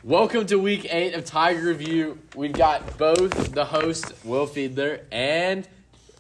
Welcome to week 8 of Tiger Review. We've got both the host, Will Fiedler, and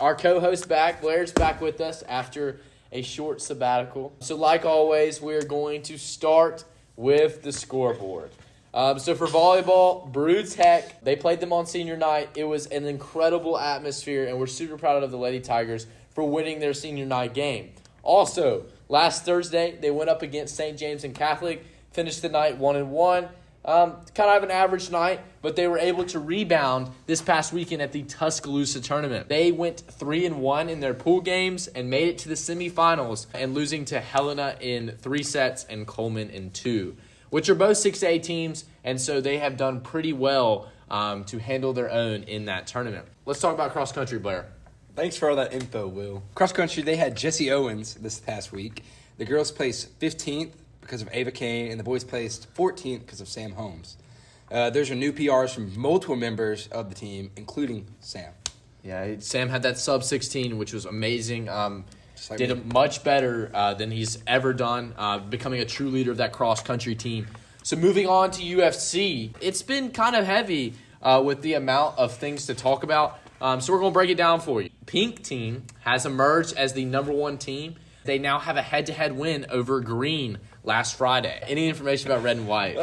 our co-host back. Blair's back with us after a short sabbatical. So like always, we're going to start with the scoreboard. So for volleyball, Brew Tech, they played them on senior night. It was an incredible atmosphere, and we're super proud of the Lady Tigers for winning their senior night game. Also, last Thursday, they went up against St. James and Catholic, finished the night 1-1. Kind of an average night, but they were able to rebound this past weekend at the Tuscaloosa tournament. They went 3-1 in their pool games and made it to the semifinals, and losing to Helena in 3 sets and Coleman in 2, which are both 6A teams, and so they have done pretty well to handle their own in that tournament. Let's talk about cross country, Blair. Thanks for all that info, Will. Cross country, they had Jesse Owens this past week. The girls placed 15th because of Ava Kane, and the boys placed 14th because of Sam Holmes. There's are new PRs from multiple members of the team, including Sam. Yeah, Sam had that sub-16, which was amazing. Like did it much better than he's ever done, becoming a true leader of that cross-country team. So moving on to UFC, it's been kind of heavy with the amount of things to talk about. So we're going to break it down for you. Pink team has emerged as the number 1 team. They now have a head-to-head win over Green last Friday. Any information about Red and White?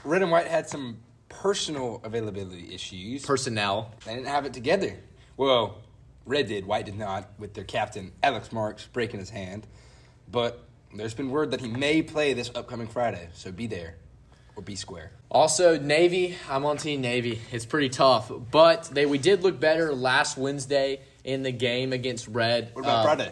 Red and White had some personal availability issues. Personnel. They didn't have it together. Well, Red did, White did not, with their captain, Alex Marks, breaking his hand. But there's been word that he may play this upcoming Friday, so be there or be square. Also, Navy, I'm on Team Navy. It's pretty tough, but we did look better last Wednesday in the game against Red. What about Friday?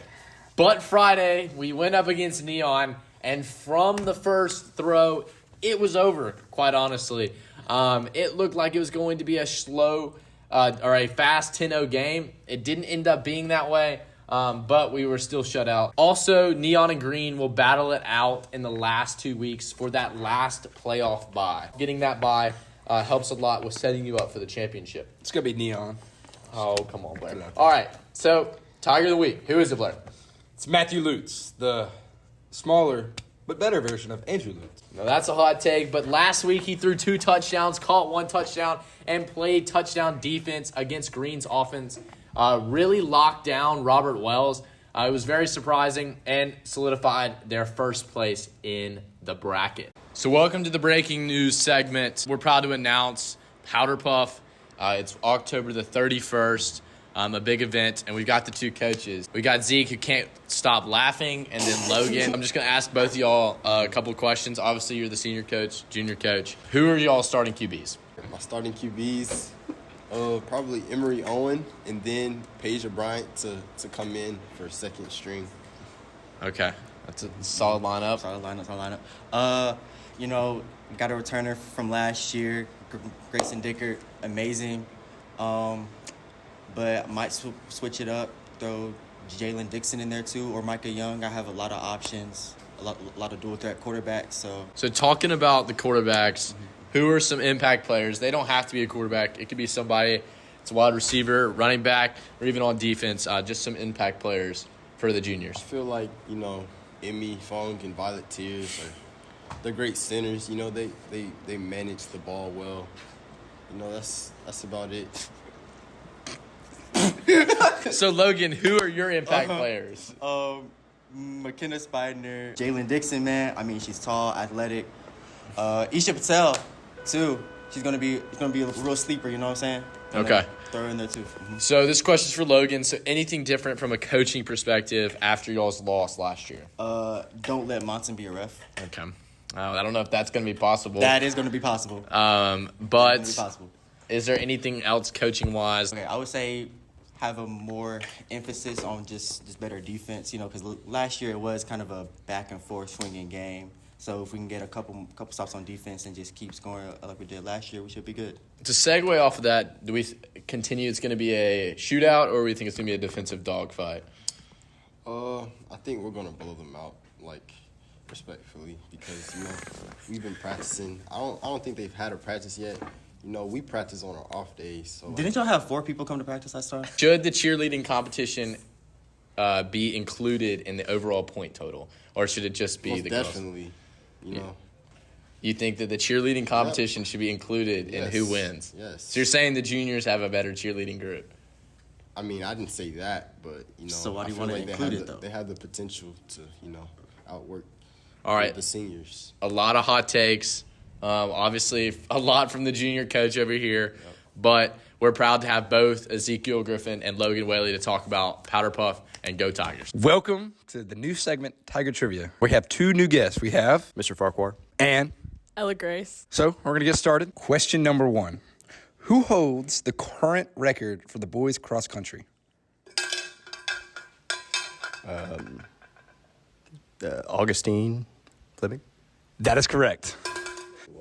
But Friday, we went up against Neon, and from the first throw, it was over, quite honestly. It looked like it was going to be a slow or a fast 10-0 game. It didn't end up being that way, but we were still shut out. Also, Neon and Green will battle it out in the last 2 weeks for that last playoff bye. Getting that bye helps a lot with setting you up for the championship. It's going to be Neon. Oh, come on, Blair. All right, so Tiger of the Week. Who is it, Blair? It's Matthew Lutz, the smaller but better version of Andrew Lutz. Now, that's a hot take, but last week he threw 2 touchdowns, caught 1 touchdown, and played touchdown defense against Green's offense. Really locked down Robert Wells. It was very surprising and solidified their first place in the bracket. So welcome to the breaking news segment. We're proud to announce Powder Puff. It's October the 31st. A big event, and we've got the 2 coaches. We got Zeke, who can't stop laughing, and then Logan. I'm just going to ask both of y'all a couple of questions. Obviously, you're the senior coach, junior coach. Who are y'all starting QBs? My starting QBs, probably Emory Owen, and then Paige Bryant to come in for second string. Okay, that's a solid lineup. Solid lineup. Got a returner from last year, Grayson Dickert, amazing. But I might switch it up, throw Jalen Dixon in there too, or Micah Young. I have a lot of options, a lot of dual threat quarterbacks. So talking about the quarterbacks, who are some impact players? They don't have to be a quarterback. It could be somebody, it's a wide receiver, running back, or even on defense. Just some impact players for the juniors. I feel like, Emmy Fong and Violet Tears they're great centers. They manage the ball well. That's about it. So, Logan, who are your impact players? McKenna Spidner, Jalen Dixon, man. I mean, she's tall, athletic. Isha Patel, too. She's gonna be a real sleeper. You know what I'm saying? Okay. Throw her in there too. Mm-hmm. So this question's for Logan. So anything different from a coaching perspective after y'all's loss last year? Don't let Monson be a ref. Okay. I don't know if that's going to be possible. That is going to be possible. But is there anything else coaching wise? Okay, I would say have a more emphasis on just better defense, because last year it was kind of a back and forth swinging game. So if we can get a couple stops on defense and just keep scoring like we did last year, we should be good. To segue off of that, do we continue it's going to be a shootout, or do we think it's going to be a defensive dogfight? I think we're going to blow them out, respectfully, because, we've been practicing. I don't think they've had a practice yet. We practice on our off days. So Didn't y'all have 4 people come to practice last time? Should the cheerleading competition be included in the overall point total, or should it just be most the definitely, girls? You think that the cheerleading competition should be included in who wins? Yes. So you're saying the juniors have a better cheerleading group? I mean, I didn't say that, but So why do you I want feel to like include it, though? they have the potential to, outwork All right. the seniors. A lot of hot takes. Obviously, a lot from the junior coach over here. Yep. But we're proud to have both Ezekiel Griffin and Logan Whaley to talk about Powder Puff and Go Tigers. Welcome to the new segment, Tiger Trivia. We have two new guests. We have Mr. Farquhar. and Ella Grace. So we're going to get started. Question number 1. Who holds the current record for the boys cross country? Augustine Fleming. That is correct.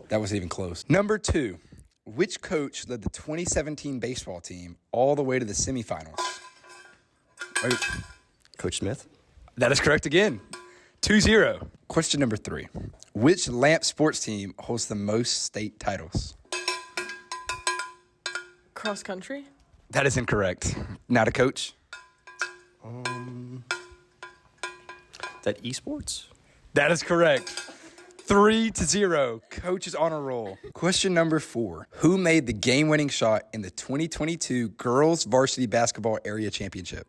That wasn't even close. Number 2. Which coach led the 2017 baseball team all the way to the semifinals? Wait. Coach Smith. That is correct again. 2-0. Question number 3. Which Lamp sports team holds the most state titles? Cross country? That is incorrect. Not a coach. Is that esports? That is correct. 3-0. Coach is on a roll. Question number 4. Who made the game-winning shot in the 2022 Girls Varsity Basketball Area Championship?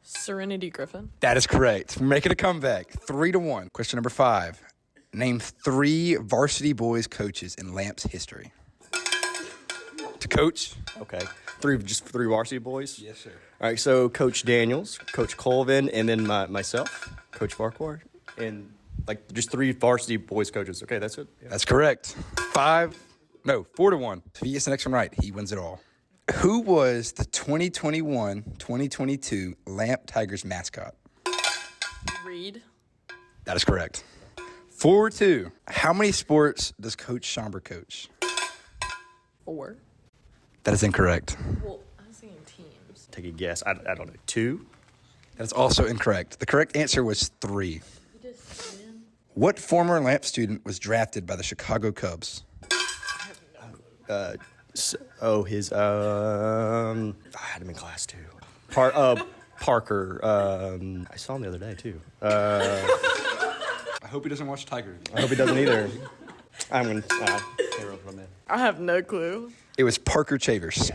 Serenity Griffin. That is correct. We're making a comeback. 3-1. Question number 5. Name 3 varsity boys coaches in Lamp's history. To coach? Okay. Just three varsity boys? Yes, sir. All right, so Coach Daniels, Coach Colvin, and then myself, Coach Farquhar, and just 3 varsity boys coaches. Okay, that's it. Yeah. That's correct. 4-1. If he gets the next one right, he wins it all. Who was the 2021-2022 Lamp Tigers mascot? Reed. That is correct. 4-2. How many sports does Coach Schomburg coach? 4. That is incorrect. Well, I was thinking teams. Take a guess. I don't know. 2? That is also incorrect. The correct answer was 3. You just win. What former Lamp student was drafted by the Chicago Cubs? I had him in class too. Parker. I saw him the other day too. I hope he doesn't watch Tiger. I hope he doesn't either. I'm gonna. Can't remember from that. I have no clue. It was Parker Chavers.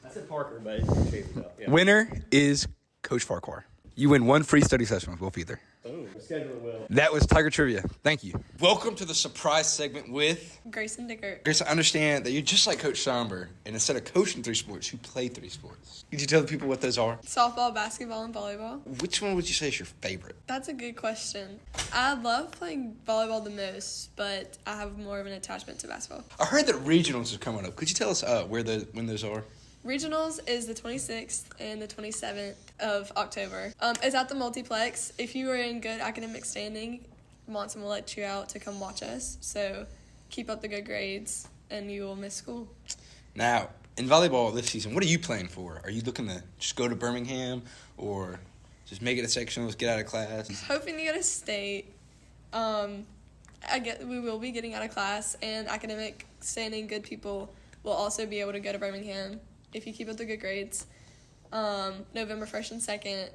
I said Parker, but Chambers up. Yeah. Winner is Coach Farquhar. You win 1 free study session with Will Fiedler. Boom. Schedule it, Will. That was Tiger Trivia. Thank you. Welcome to the surprise segment with Grayson Dickert. Grace. I understand that you're just like Coach Schomburg, and instead of coaching 3 sports, you play 3 sports. Could you tell the people what those are? Softball, basketball, and volleyball. Which one would you say is your favorite? That's a good question. I love playing volleyball the most, but I have more of an attachment to basketball. I heard that regionals are coming up. Could you tell us when those are? Regionals is the 26th and the 27th of October. It's at the multiplex. If you are in good academic standing, Monson will let you out to come watch us. So keep up the good grades, and you will miss school. Now, in volleyball this season, what are you playing for? Are you looking to just go to Birmingham or just make it a sectionals, get out of class? Hoping to go to state. We will be getting out of class, and academic standing good people will also be able to go to Birmingham if you keep up the good grades. November 1st and 2nd,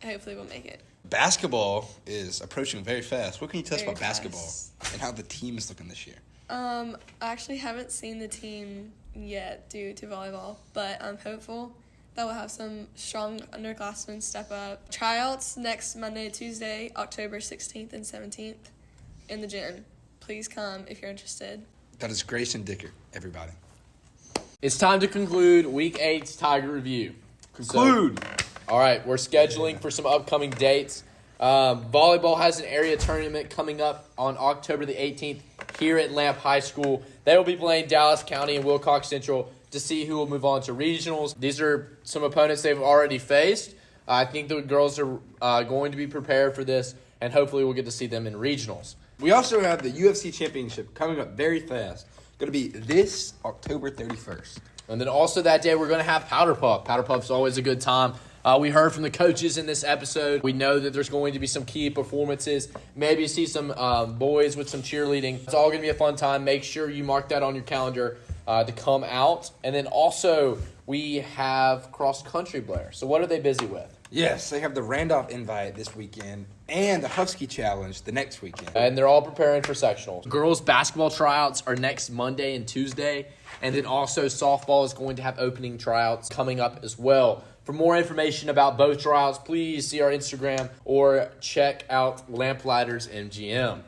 hopefully we'll make it. Basketball is approaching very fast. What can you tell us Very about basketball fast. and how the team is looking this year? I actually haven't seen the team yet due to volleyball, but I'm hopeful that we'll have some strong underclassmen step up. Tryouts next Monday, Tuesday, October 16th and 17th in the gym. Please come if you're interested. That is Grayson Dickert, everybody. It's time to conclude Week 8's Tiger Review. Conclude. All right, we're scheduling for some upcoming dates. Volleyball has an area tournament coming up on October the 18th here at Lamp High School. They will be playing Dallas County and Wilcox Central to see who will move on to regionals. These are some opponents they've already faced. I think the girls are going to be prepared for this, and hopefully we'll get to see them in regionals. We also have the UFC Championship coming up very fast. Going to be this October 31st. And then also that day, we're going to have Powder Puff. Powder Puff's always a good time. We heard from the coaches in this episode. We know that there's going to be some key performances. Maybe see some boys with some cheerleading. It's all going to be a fun time. Make sure you mark that on your calendar to come out. And then also, we have cross country, Blair. So what are they busy with? Yes, they have the Randolph Invite this weekend, and the Husky Challenge the next weekend. And they're all preparing for sectionals. Girls basketball tryouts are next Monday and Tuesday. And then also softball is going to have opening tryouts coming up as well. For more information about both tryouts, please see our Instagram or check out Lamplighters MGM.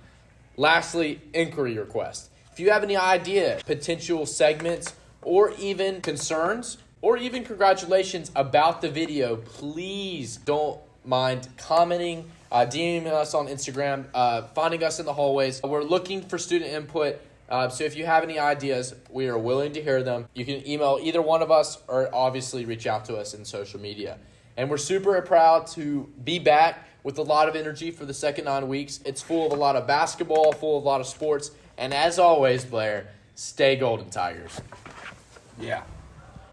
Lastly, inquiry request. If you have any idea, potential segments, or even concerns, or even congratulations about the video, please don't mind commenting, DMing us on Instagram, finding us in the hallways. We're looking for student input. So if you have any ideas, we are willing to hear them. You can email either one of us or obviously reach out to us in social media. And we're super proud to be back with a lot of energy for the second 9 weeks. It's full of a lot of basketball, full of a lot of sports. And as always, Blair, stay Golden Tigers. Yeah.